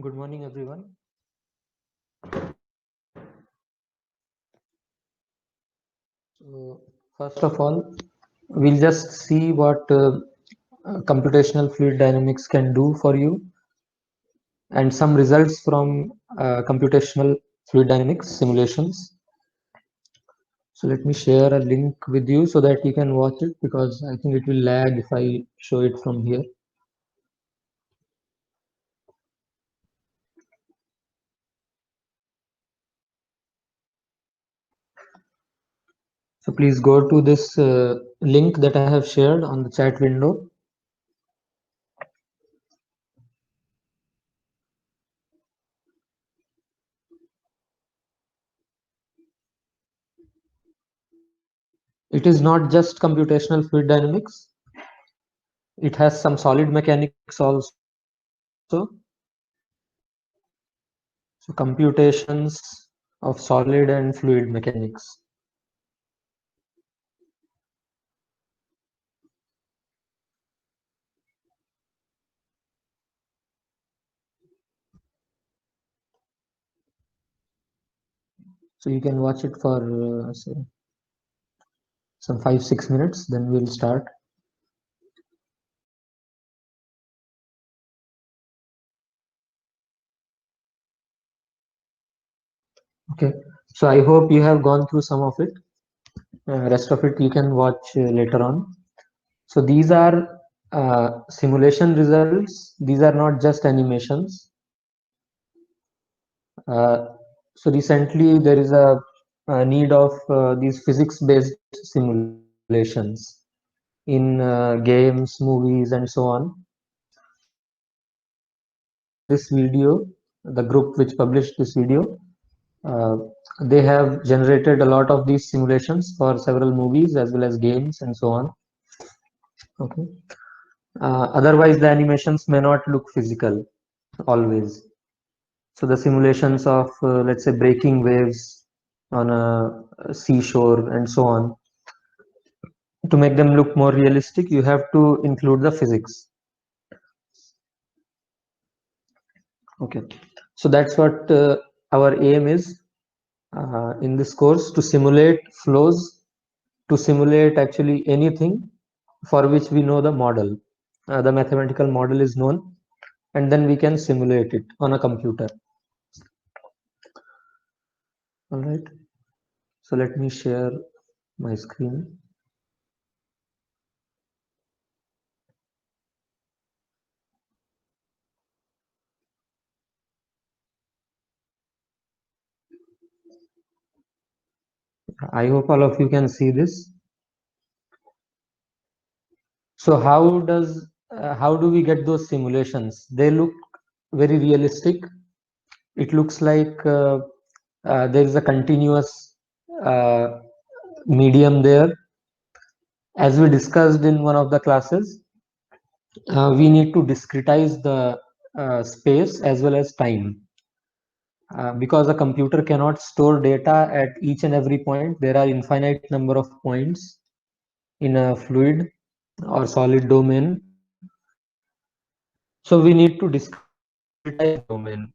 Good morning, everyone. So, first of all, we'll just see what computational fluid dynamics can do for you and some results from computational fluid dynamics simulations. So let me share a link with you so that you can watch it because I think it will lag if I show it from here. So please go to this link that I have shared on the chat window. It is not just computational fluid dynamics. It has some solid mechanics also. So computations of solid and fluid mechanics. So you can watch it for say some 5-6 minutes, then we'll start. Okay, so I hope you have gone through some of it. Rest of it you can watch later on. So these are simulation results. These are not just animations. So recently there is a need of these physics-based simulations in games, movies, and so on. This video, the group which published this video, uh, they have generated a lot of these simulations for several movies as well as games and so on. Okay. Otherwise, the animations may not look physical always. So the simulations of, let's say, breaking waves on a seashore and so on, to make them look more realistic, you have to include the physics. Okay. So that's what our aim is in this course, to simulate flows, to simulate actually anything for which we know the model. The mathematical model is known, and then we can simulate it on a computer. All right. So let me share my screen. I hope all of you can see this. So how do we get those simulations? They look very realistic. It looks like there is a continuous uh, medium there. As we discussed in one of the classes, we need to discretize the space as well as time. Because a computer cannot store data at each and every point, there are infinite number of points in a fluid or solid domain. So we need to discretize the domain.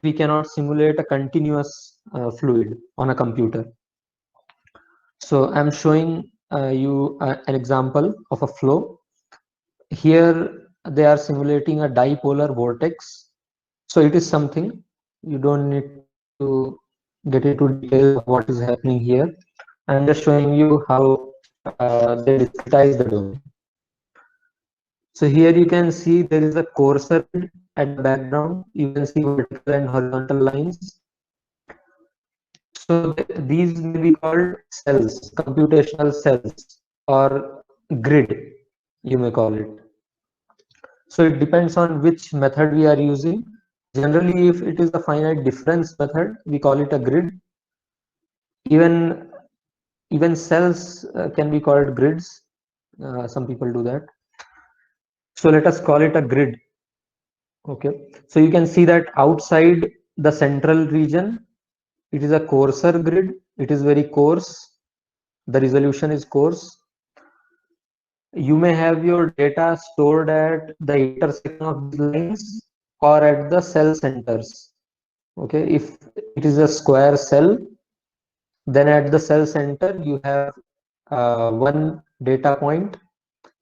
We cannot simulate a continuous fluid on a computer. So I'm showing you an example of a flow. Here they are simulating a dipolar vortex. So it is something, you don't need to get into details of what is happening here. I'm just showing you how they discretize the domain. So here you can see there is a cursor at the background. You can see vertical and horizontal lines. So these may be called cells, computational cells, or grid, you may call it. So it depends on which method we are using. Generally, if it is a finite difference method, we call it a grid. Even cells can be called grids. Some people do that. So let us call it a grid. Okay. So you can see that outside the central region, it is a coarser grid. It is very coarse. The resolution is coarse. You may have your data stored at the intersection of these lines, or at the cell centers. Okay, if it is a square cell, then at the cell center you have one data point,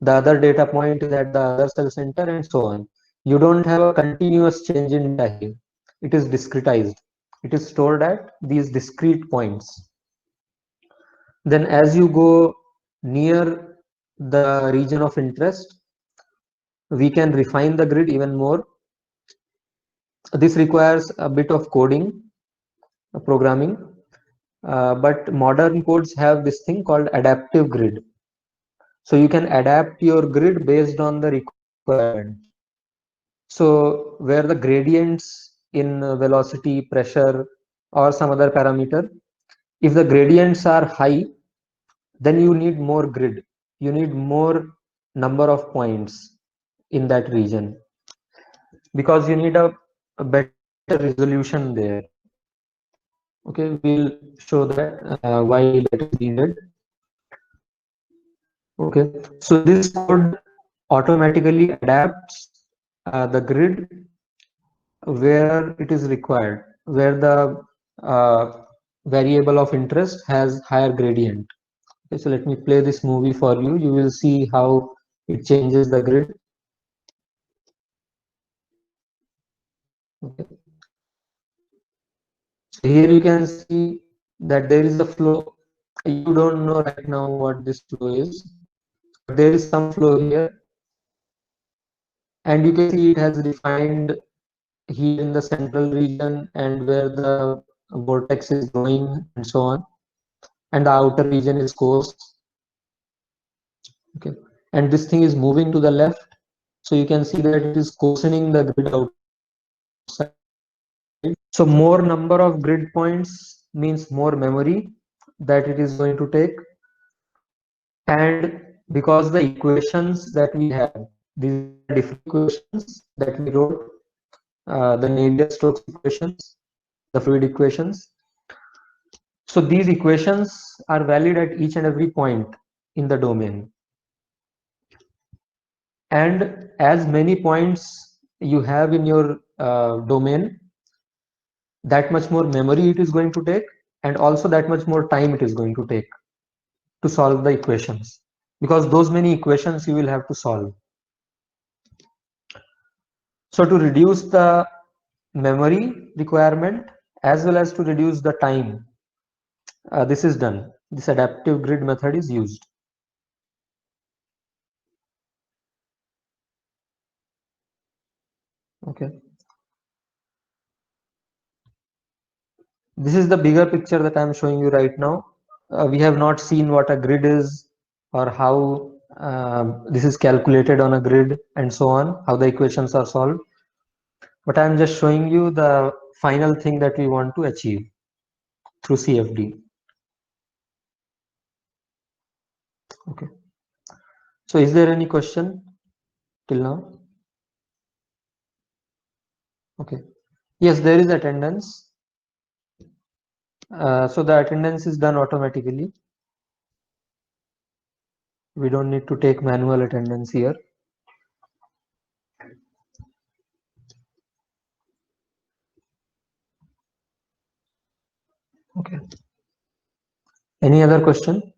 the other data point is at the other cell center, and so on. You don't have a continuous change in data here. It is discretized. It is stored at these discrete points. Then as you go near the region of interest, we can refine the grid even more. This requires a bit of coding, programming, but modern codes have this thing called adaptive grid. So you can adapt your grid based on the requirement. So where the gradients in velocity, pressure, or some other parameter, if the gradients are high, then you need more grid. You need more number of points in that region because you need a better resolution there. Okay, we'll show that why that is needed. Okay, so this code automatically adapts the grid where it is required, where the variable of interest has higher gradient. Okay, so let me play this movie for you. You will see how it changes the grid. Okay. So here you can see that there is a flow. You don't know right now what this flow is, but there is some flow here, and you can see it has defined here in the central region and where the vortex is going and so on, and the outer region is coarse. Okay, and this thing is moving to the left, so you can see that it is coarsening the grid outside. So more number of grid points means more memory that it is going to take, and because the equations that we have, these are different equations that we wrote, the Navier-Stokes equations, the fluid equations. So these equations are valid at each and every point in the domain. And as many points you have in your domain, that much more memory it is going to take, and also that much more time it is going to take to solve the equations, because those many equations you will have to solve. So to reduce the memory requirement as well as to reduce the time, this is done. This adaptive grid method is used. Okay. This is the bigger picture that I'm showing you right now. We have not seen what a grid is or how this is calculated on a grid and so on, how the equations are solved. But I'm just showing you the final thing that we want to achieve through CFD. Okay. So is there any question till now? Okay. Yes, there is attendance. So the attendance is done automatically. We don't need to take manual attendance here. Okay. Any other question?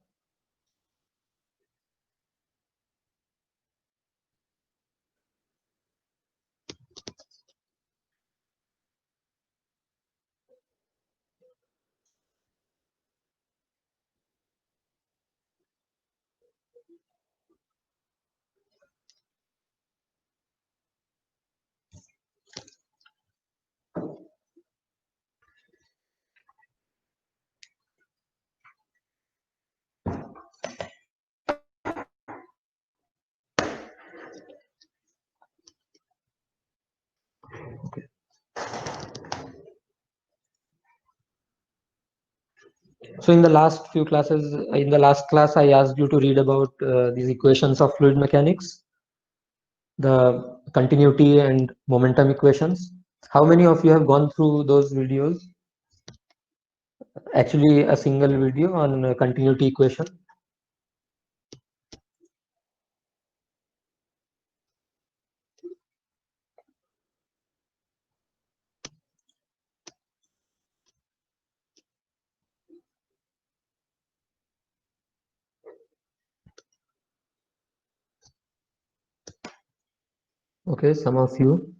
Okay. So in the last few classes, in the last class, I asked you to read about these equations of fluid mechanics, the continuity and momentum equations. How many of you have gone through those videos? Actually, a single video on continuity equation. Okay, some of you.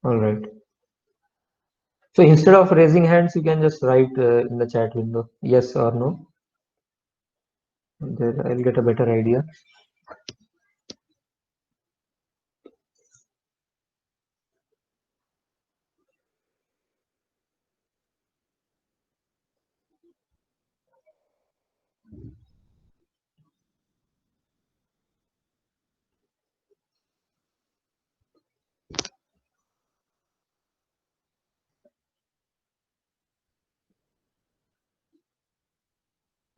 All right. So instead of raising hands, you can just write in the chat window, yes or no. Then I'll get a better idea.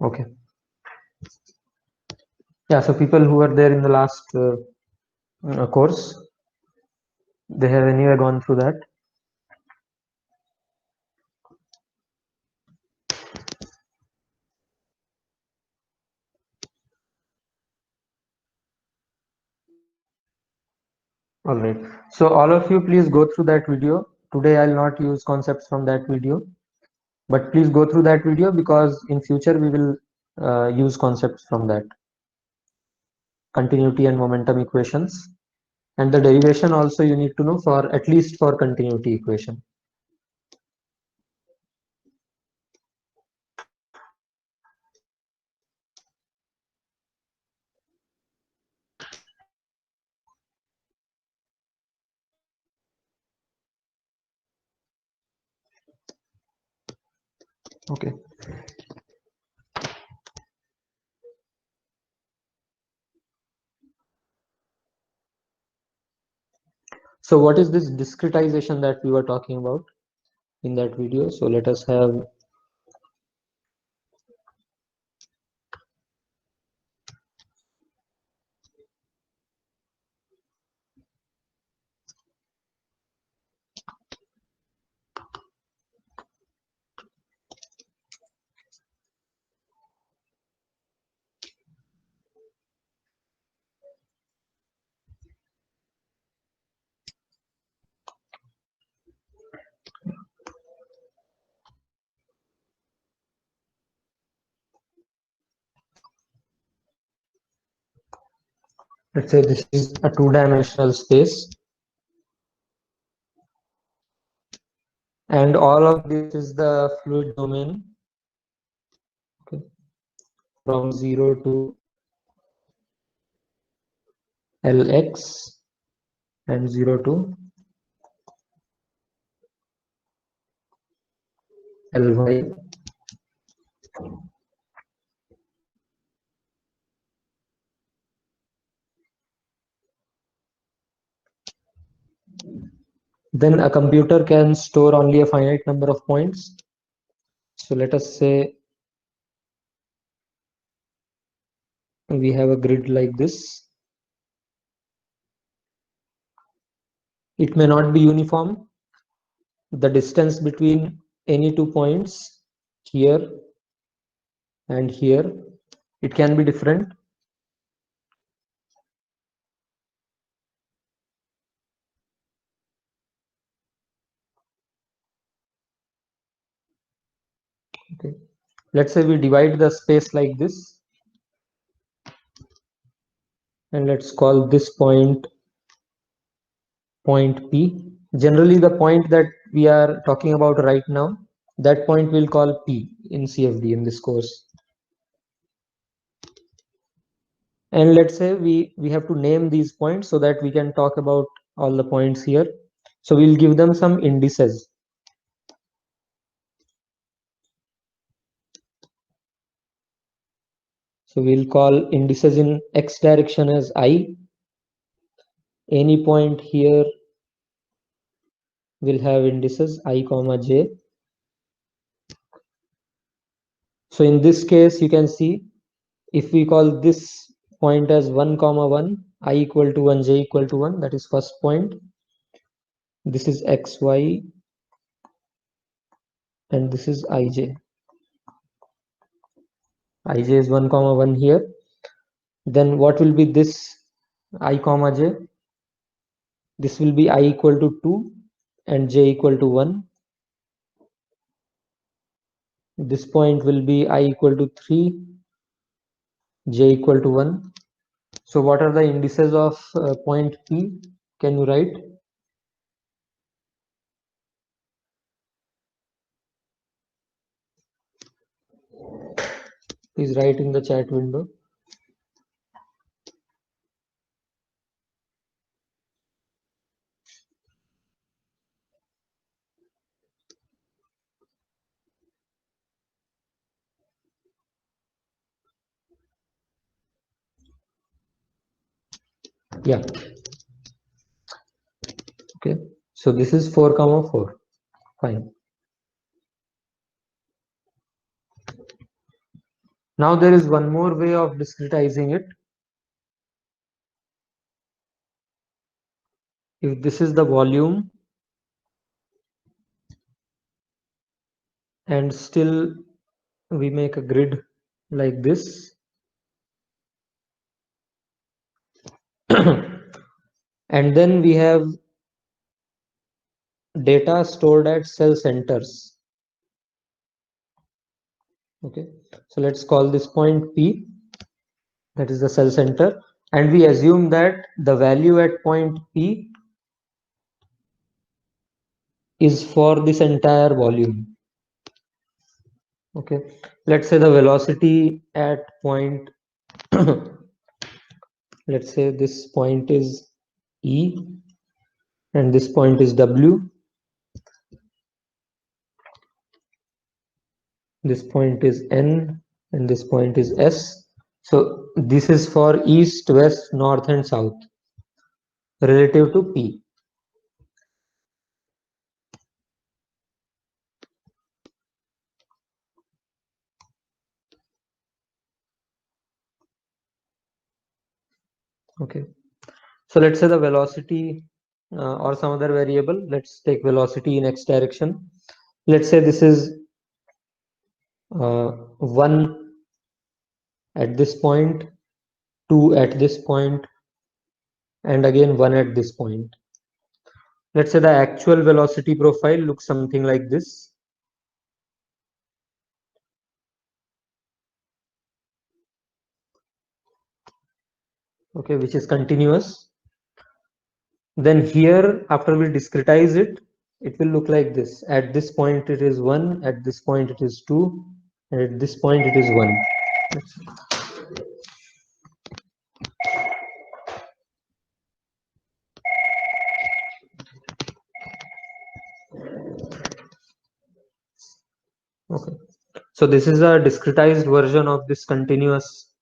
Okay. Yeah, so people who were there in the last course, they have anyway gone through that. All right. So all of you, please go through that video. Today I'll not use concepts from that video, but please go through that video because in future we will use concepts from that. Continuity and momentum equations. And the derivation also you need to know for at least for continuity equation. Okay. So what is this discretization that we were talking about in that video? So let us have let's say this is a two-dimensional space and all of this is the fluid domain, okay, from 0 to Lx and 0 to Ly. Then a computer can store only a finite number of points. So let us say we have a grid like this. It may not be uniform. The distance between any 2 points here and here, it can be different. Okay. Let's say we divide the space like this, and let's call this point P. Generally, the point that we are talking about right now, that point we'll call P in CFD in this course. And let's say we have to name these points so that we can talk about all the points here. So we'll give them some indices. So we'll call indices in x direction as I. Any point here will have indices I comma j. So in this case, you can see if we call this point as 1 comma 1, I equal to 1, j equal to 1, that is first point. This is xy and this is ij. Ij is 1 comma 1 here. Then what will be this I comma j. This will be I equal to 2 and j equal to 1. This point will be I equal to 3, j equal to 1. So what are the indices of point P? Can you write? Please write in the chat window. Yeah. Okay. So this is 4 comma 4. Fine. Now there is one more way of discretizing it. If this is the volume and still we make a grid like this, and then we have data stored at cell centers. Okay, so let's call this point P, that is the cell center, and we assume that the value at point P is for this entire volume. Okay, let's say the velocity at point let's say this point is E and this point is W, this point is N and this point is S. So this is for east, west, north and south relative to P. Okay, so let's say the velocity or some other variable. Let's take velocity in x direction. Let's say this is 1 at this point, 2 at this point, and again 1 at this point. Let's say the actual velocity profile looks something like this. Okay, which is continuous. Then here, after we discretize it, it will look like this. At this point it is 1, at this point it is 2, and at this point it is 1. Okay, so this is a discretized version of this continuous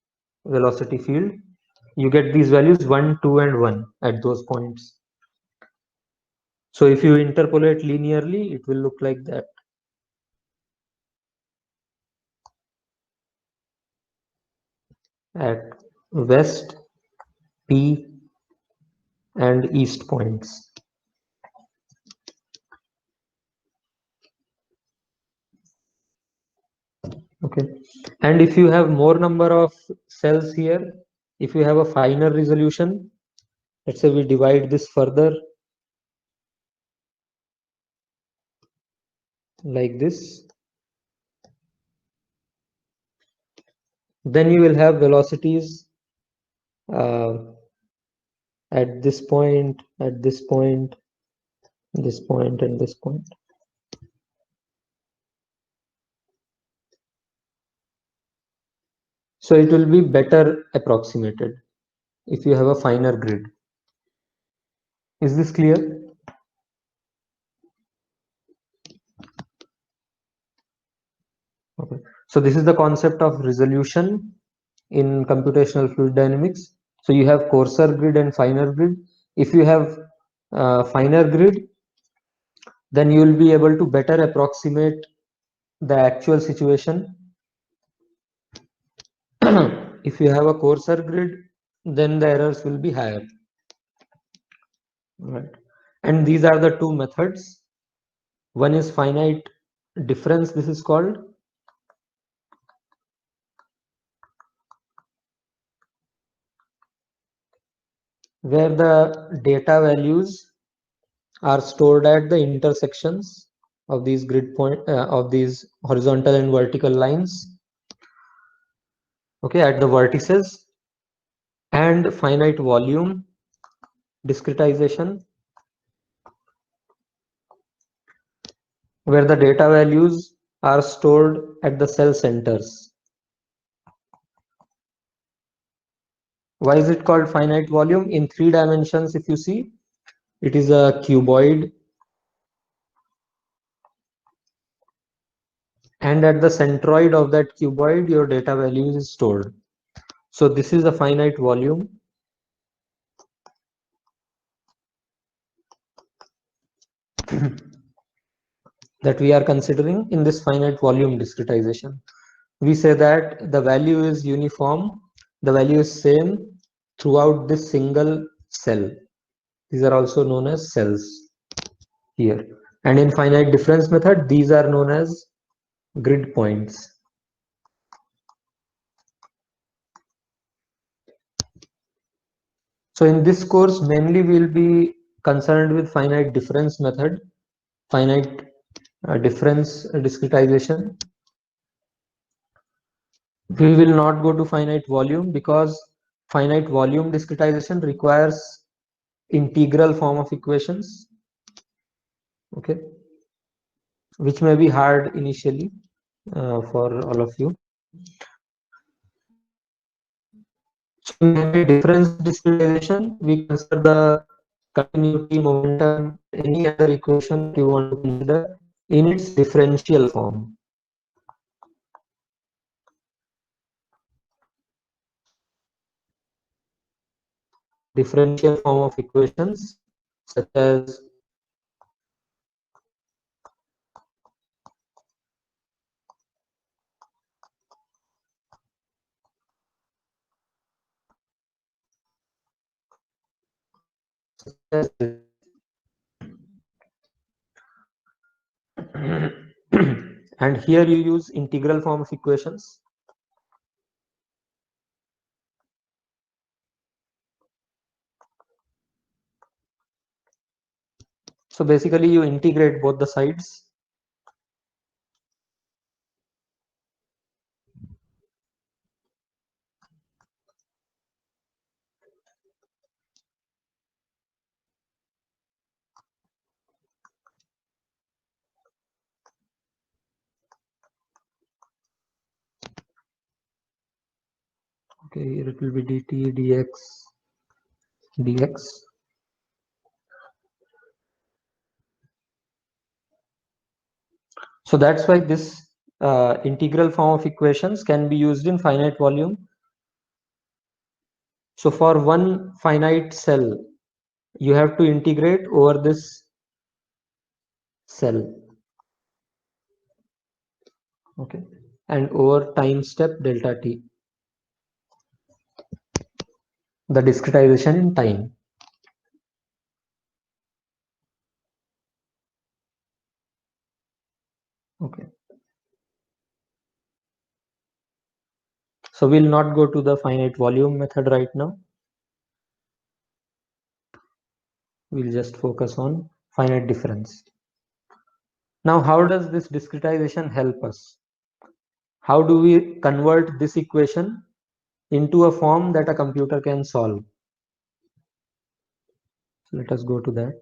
velocity field. You get these values 1, 2 and 1 at those points. So if you interpolate linearly, it will look like that. At west, P and east points. Okay, and if you have more number of cells here, if you have a finer resolution, let's say we divide this further like this, then you will have velocities uh, at this point, at this point, this point and this point. So it will be better approximated if you have a finer grid. Is this clear? Okay. So this is the concept of resolution in computational fluid dynamics. So you have coarser grid and finer grid. If you have finer grid, then you will be able to better approximate the actual situation. If you have a coarser grid, then the errors will be higher. Right. And these are the two methods. One is finite difference, this is called. where the data values are stored at the intersections of these grid point of these horizontal and vertical lines, okay, at the vertices, and finite volume discretization, where the data values are stored at the cell centers. Why is it called finite volume? In 3 dimensions, if you see, it is a cuboid, and at the centroid of that cuboid, your data value is stored. So this is a finite volume that we are considering in this finite volume discretization. We say that the value is uniform, the value is same throughout this single cell. These are also known as cells here. And in finite difference method, these are known as grid points. So in this course, mainly we'll be concerned with finite difference method, finite difference discretization. We will not go to finite volume because finite volume discretization requires integral form of equations, okay, which may be hard initially for all of you. So in finite difference discretization, we consider the continuity, momentum, any other equation you want to consider in its differential form. Differential form of equations such as and here you use integral form of equations. So basically you integrate both the sides. Okay, here it will be dt dx dx. So that's why this integral form of equations can be used in finite volume. So for one finite cell, you have to integrate over this cell, okay, and over time step delta t, the discretization in time. Okay. So we'll not go to the finite volume method right now. We'll just focus on finite difference. Now, how does this discretization help us? How do we convert this equation into a form that a computer can solve? So let us go to that.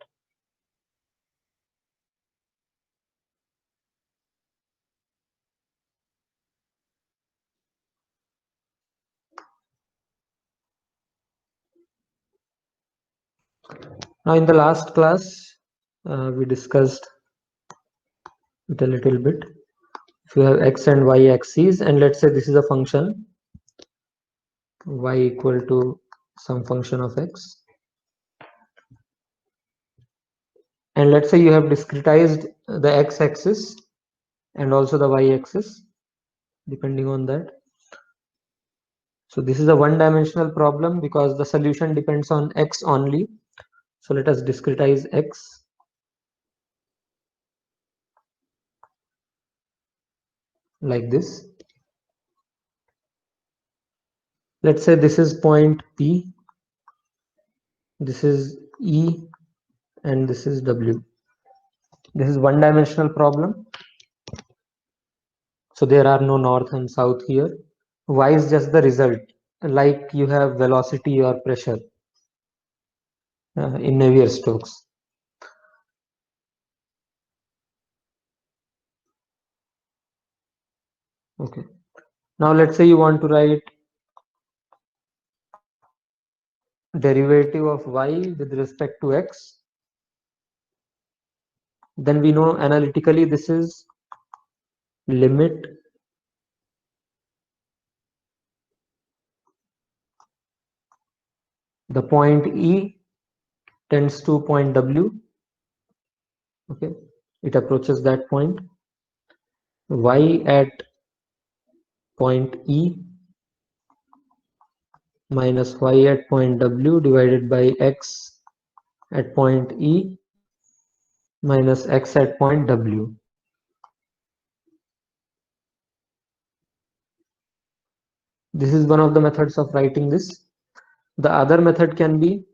Now, in the last class, we discussed it a little bit. If you have x and y axes, and let's say this is a function y equal to some function of x, and let's say you have discretized the x-axis and also the y-axis, depending on that. So this is a one-dimensional problem because the solution depends on x only. So let us discretize x. Like this. Let's say this is point P This is E and this is W. This is one-dimensional problem. So there are no north and south here. Y is just the result, like you have velocity or pressure in Navier-Stokes. Okay. Now let's say you want to write derivative of y with respect to x. Then we know analytically this is limit the point E tends to point W. Okay, it approaches that point. Y at point E minus y at point W divided by x at point E minus x at point W. This is one of the methods of writing this. The other method can be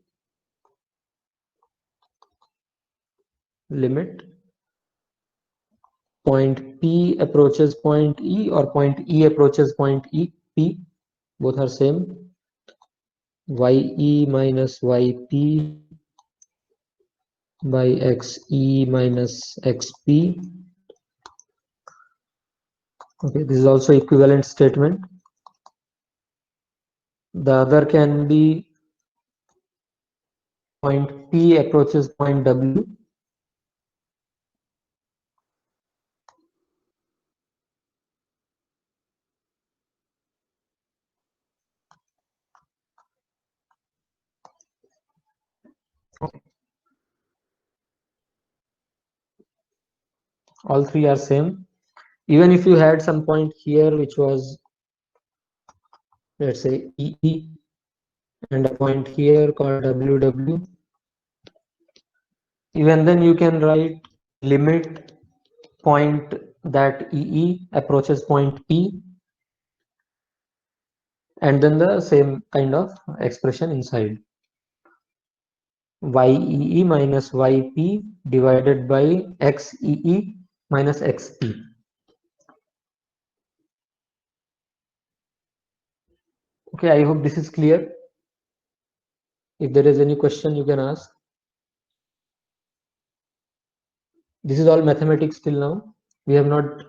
limit point P approaches point E or point E approaches point E P, both are same. Ye minus yp by xe minus xp. Okay, this is also equivalent statement. The other can be point P approaches point W. Okay. All three are same. Even if you had some point here which was, let's say, EE, and a point here called WW, even then you can write limit point that EE approaches point P, and then the same kind of expression inside. Yee minus yp divided by xee minus xp. Okay, I hope this is clear. If there is any question, you can ask. This is all mathematics till now. We have not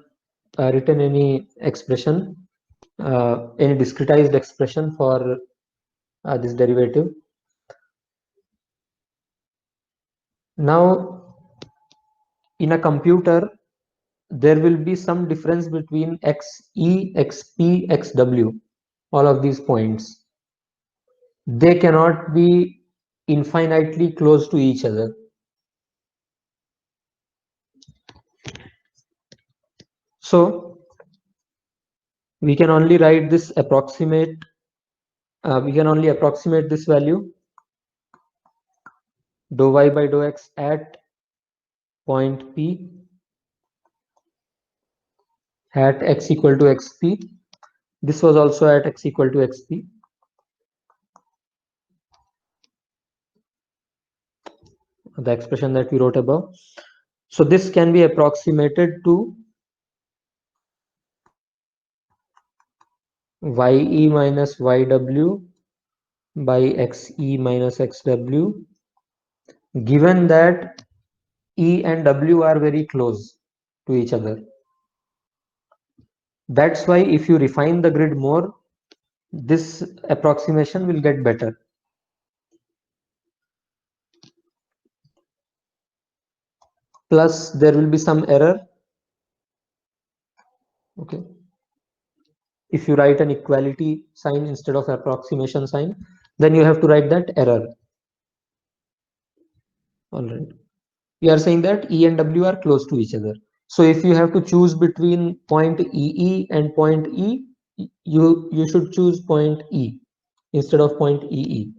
written any expression, any discretized expression for this derivative. Now, in a computer, there will be some difference between xe, xp, xw, all of these points. They cannot be infinitely close to each other. So we can only write this approximate, we can only approximate this value dou y by dou x at point P at x equal to xp. This was also at x equal to xp. The expression that we wrote above. So this can be approximated to ye minus yw by xe minus xw, given that E and W are very close to each other. That's why if you refine the grid more, this approximation will get better. Plus there will be some error. Okay. If you write an equality sign instead of approximation sign, then you have to write that error. All right. We are saying that E and W are close to each other. So if you have to choose between point EE and point E, you should choose point E instead of point EE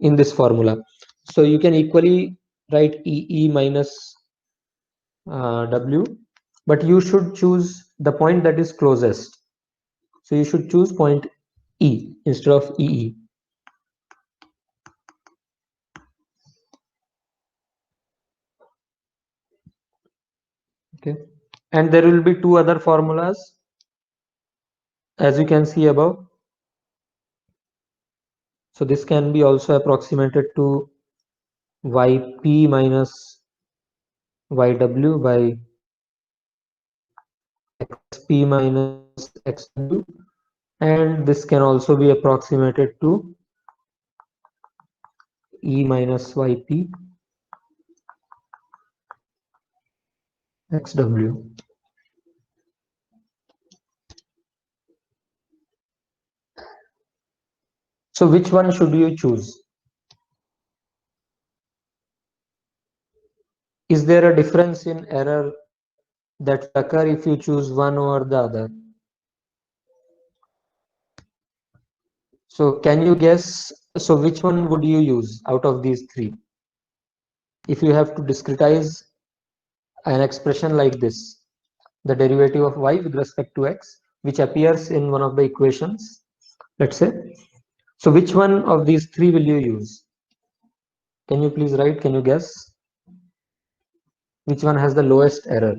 in this formula. So you can equally write EE minus W, but you should choose the point that is closest. So you should choose point E instead of EE. Okay, and there will be two other formulas as you can see above. So this can be also approximated to yp minus yw by xp minus xw, and this can also be approximated to e minus yp xw. So which one should you choose? Is there a difference in error that will occur if you choose one over the other? So can you guess, so which one would you use out of these three? If you have to discretize an expression like this, the derivative of y with respect to x, which appears in one of the equations, let's say. So which one of these three will you use? Can you please write, can you guess? Which one has the lowest error?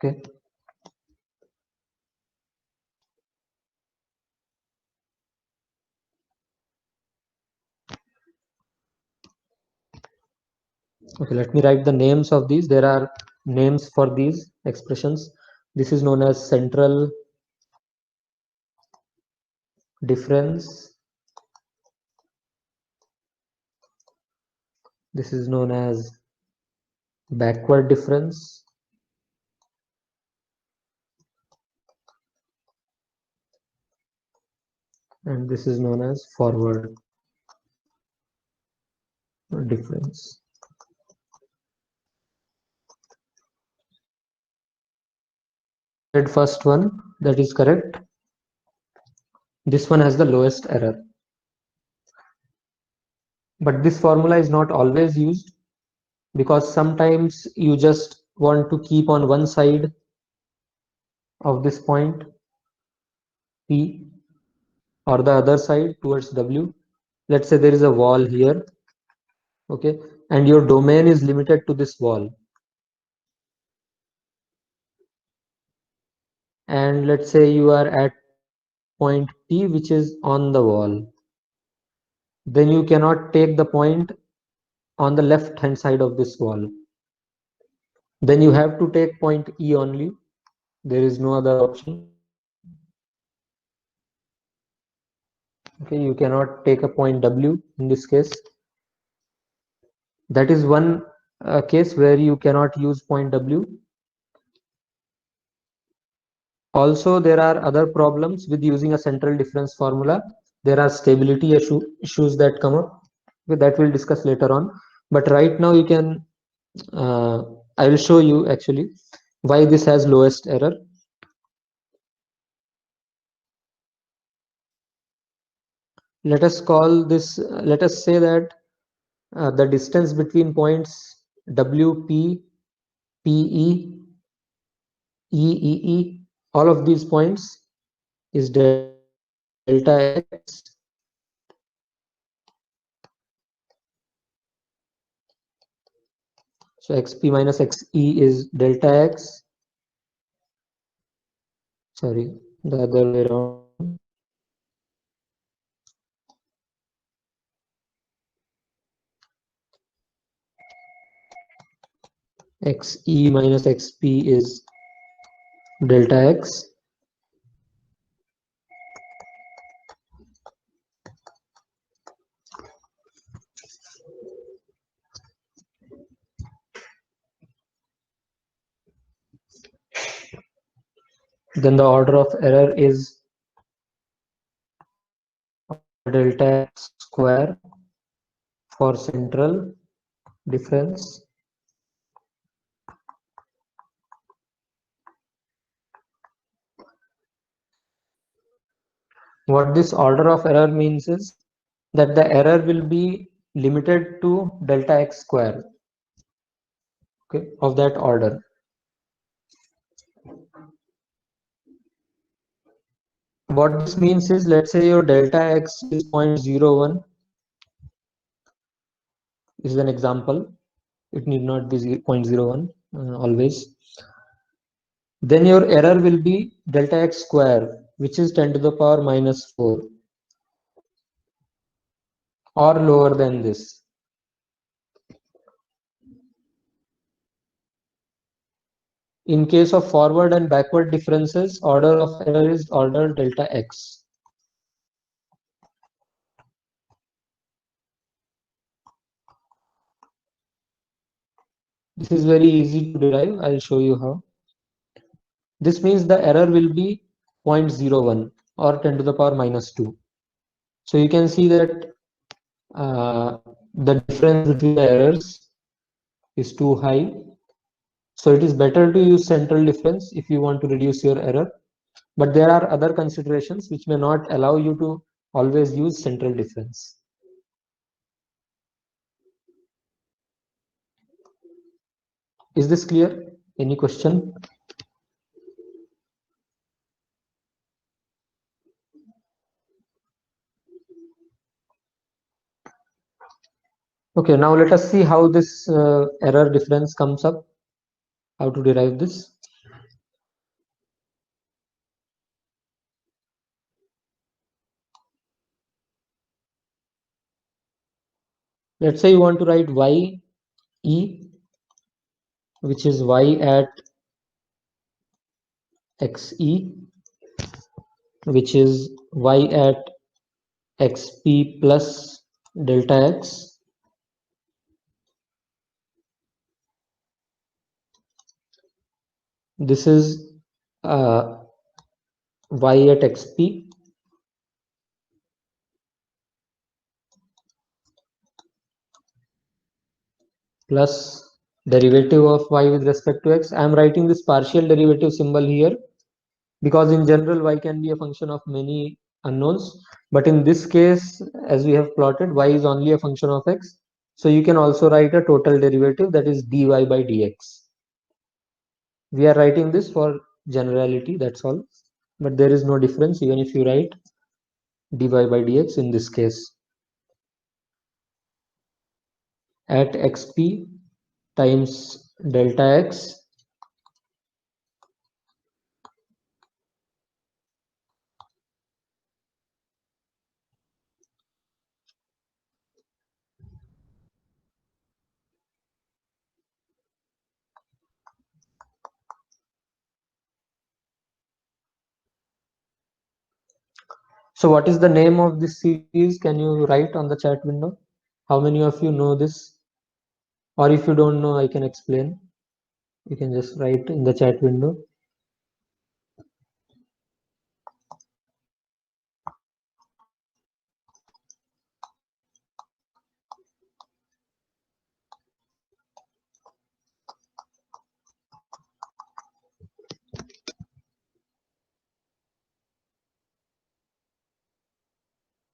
Okay. Okay, let me write the names of these. There are names for these expressions. This is known as central difference. This is known as backward difference. And this is known as forward difference. First one, that is correct. This one has the lowest error. But this formula is not always used because sometimes you just want to keep on one side of this point P or the other side towards W. Let's say there is a wall here, okay, and your domain is limited to this wall. And let's say you are at point P, which is on the wall. Then you cannot take the point on the left hand side of this wall. Then you have to take point E only. There is no other option. Okay, you cannot take a point W in this case. That is one case where you cannot use point W. Also, there are other problems with using a central difference formula. There are stability issues that come up, that we'll discuss later on. But right now you can, I will show you actually why this has lowest error. Let us call this, let us say that the distance between points WP, PE, EEE, all of these points is delta x. So xp minus xe is delta x. Sorry, the other way around. Xe minus xp is delta x. Then the order of error is delta x square for central difference. What this order of error means is that the error will be limited to delta x square, okay, of that order. What this means is, let's say your delta x is 0.01, is an example. It need not be 0.01 always. Then your error will be delta x square, which is 10 to the power minus 4, or lower than this. In case of forward and backward differences, order of error is order delta x. This is very easy to derive. I'll show you how. This means the error will be 0.01 or 10 to the power minus 2. So you can see that the difference between the errors is too high. So it is better to use central difference if you want to reduce your error. But there are other considerations which may not allow you to always use central difference. Is this clear? Any question? Okay, now let us see how this error difference comes up, how to derive this. Let's say you want to write y e, which is y at x e, which is y at xp plus delta x. This is y at xp plus derivative of y with respect to x. I am writing this partial derivative symbol here because in general y can be a function of many unknowns, but in this case, as we have plotted, y is only a function of x. So you can also write a total derivative, that is dy by dx. We are writing this for generality, that's all, but there is no difference even if you write dy by dx in this case. At xp times delta x So what is the name of this series? Can you write on the chat window? How many of you know this? Or if you don't know, I can explain. You can just write in the chat window.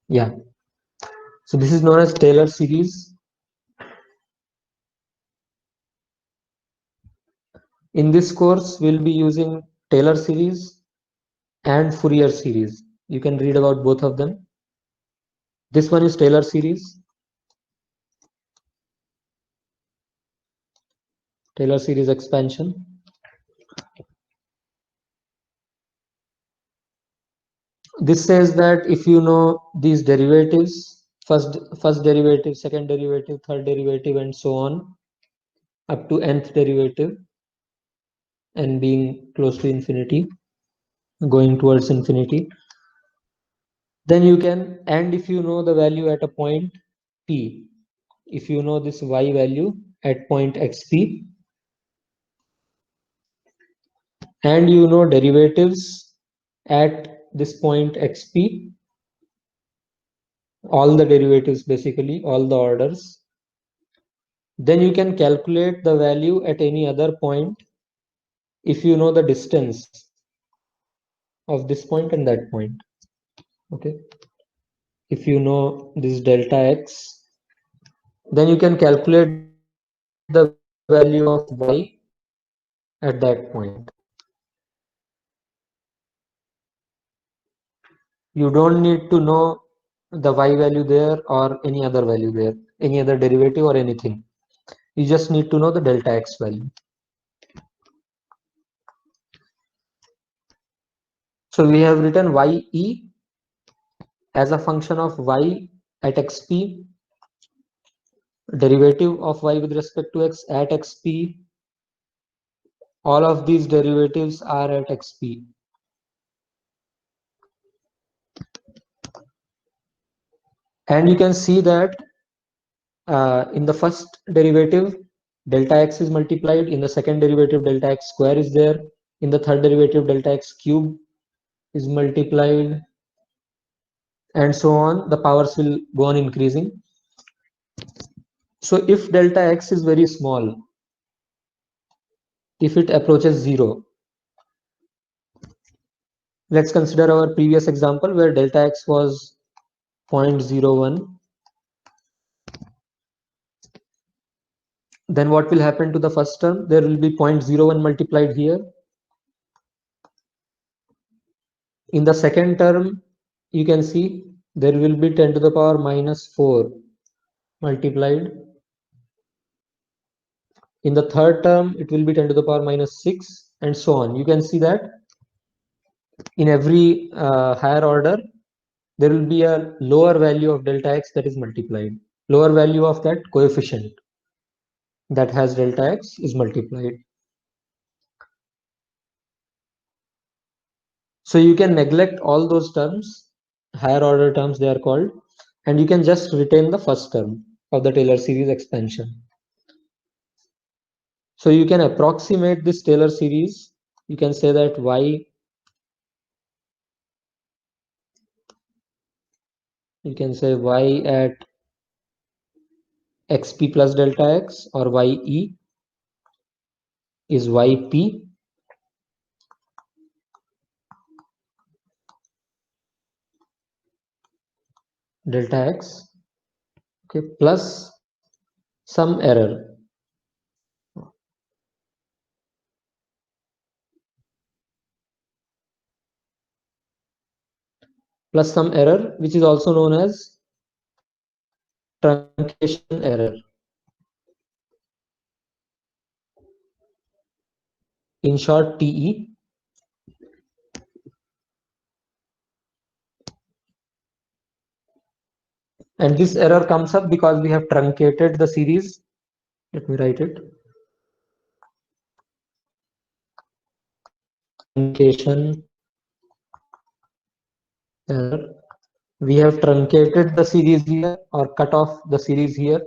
Yeah. So this is known as Taylor series. In this course, we'll be using Taylor series and Fourier series. You can read about both of them. This one is Taylor series. Taylor series expansion. This says that if you know these derivatives, first derivative, second derivative, third derivative, and so on, up to nth derivative, and being close to infinity, going towards infinity, then you can, and if you know the value at a point p, if you know this y value at point xp, and you know derivatives at this point xp, all the derivatives, basically all the orders, then you can calculate the value at any other point if you know the distance of this point and that point. Okay, if you know this delta x, then you can calculate the value of y at that point. You don't need to know the y value there or any other value there, any other derivative or anything. You just need to know the delta x value. So we have written ye as a function of y at xp, derivative of y with respect to x at xp. All of these derivatives are at xp. And you can see that in the first derivative, delta x is multiplied. In the second derivative, delta x square is there. In the third derivative, delta x cube is multiplied, and so on. The powers will go on increasing. So if delta x is very small, if it approaches 0, let's consider our previous example where delta x was 0.01. Then what will happen to the first term? There will be 0.01 multiplied here. In the second term, you can see there will be 10 to the power minus 4 multiplied. In the third term, it will be 10 to the power minus 6, and so on. You can see that in every higher order, there will be a lower value of delta x that is multiplied. Lower value of that coefficient that has delta x is multiplied. So you can neglect all those terms, higher order terms they are called, and you can just retain the first term of the Taylor series expansion. So you can approximate this Taylor series. You can say that y, you can say y at xp plus delta x, or ye is yp delta x, okay, plus some error. Plus some error, which is also known as truncation error. In short, TE. And this error comes up because we have truncated the series. Let me write it. Truncation error. We have truncated the series here, or cut off the series here.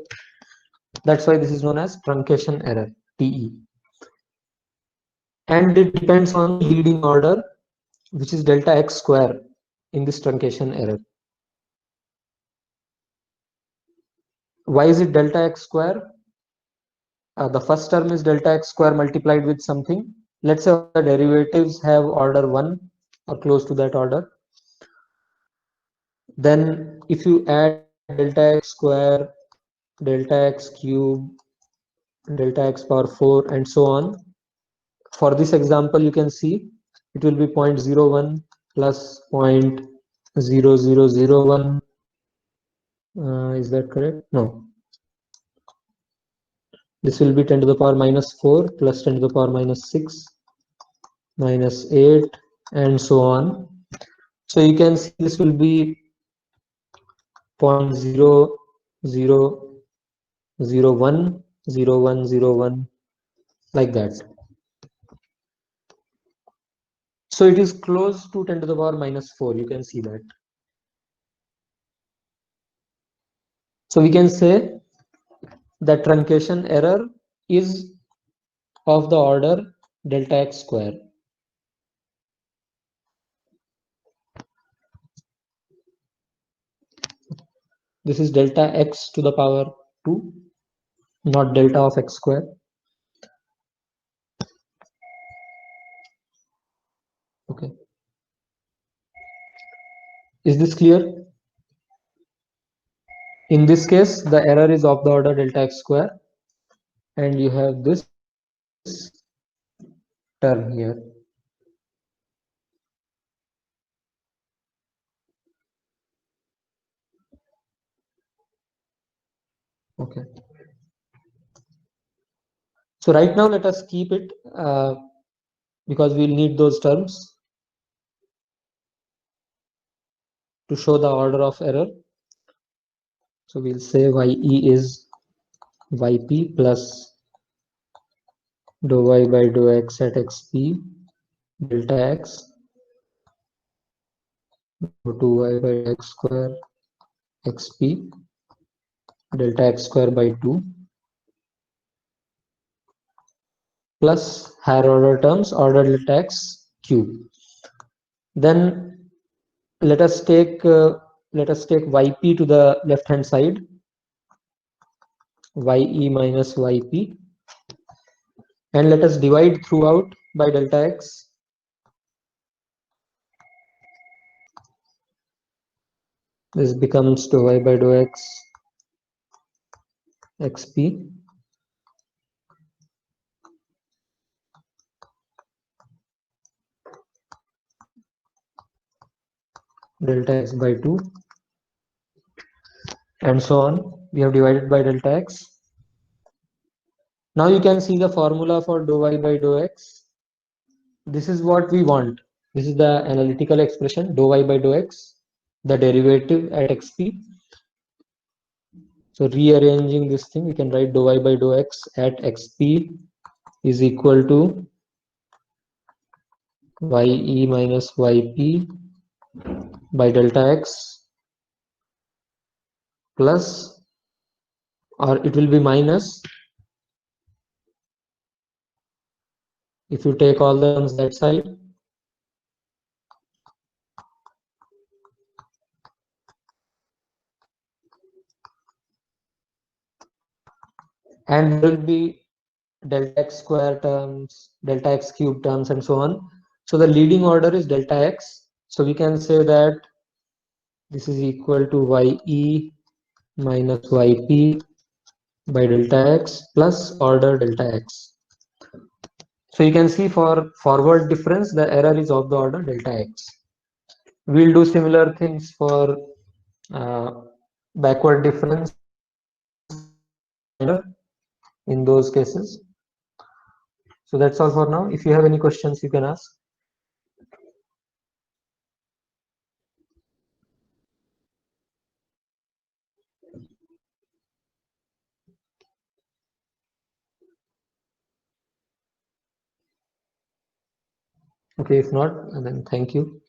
That's why this is known as truncation error, TE. And it depends on leading order, which is delta x square in this truncation error. Why is it delta x square? The first term is delta x square multiplied with something. Let's say the derivatives have order 1 or close to that order. Then if you add delta x square, delta x cube, delta x power 4, and so on. For this example, you can see it will be 0.01 plus 0.0001. Is that correct? No. This will be 10 to the power minus 4 plus 10 to the power minus 6 minus 8, and so on. So you can see this will be 0.00010101, like that. So it is close to 10 to the power minus 4. You can see that. So we can say that truncation error is of the order delta x square. This is delta x to the power 2, not delta of x square. Okay. Is this clear? In this case, the error is of the order delta x square, and you have this term here. Okay. So right now, let us keep it because we'll need those terms to show the order of error. So we'll say ye is yp plus dou y by dou x at xp delta x dou 2y by x square xp delta x square by 2 plus higher order terms order delta x cube. Then let us take yp to the left hand side, ye minus yp, and let us divide throughout by delta x. This becomes dou y by dou x xp delta x by 2 and so on. We have divided by delta x. Now you can see the formula for dou y by dou x. This is what we want. This is the analytical expression dou y by dou x, the derivative at xp. So rearranging this thing, we can write dou y by dou x at xp is equal to ye minus yp by delta x plus, or it will be minus if you take all the terms that side, and there will be delta x square terms, delta x cube terms, and so on. So the leading order is delta x. So we can say that this is equal to ye minus yp by delta x plus order delta x. So you can see for forward difference, the error is of the order delta x. We'll do similar things for uh, backward difference in those cases. So that's all for now. If you have any questions, you can ask. Okay, if not, then thank you.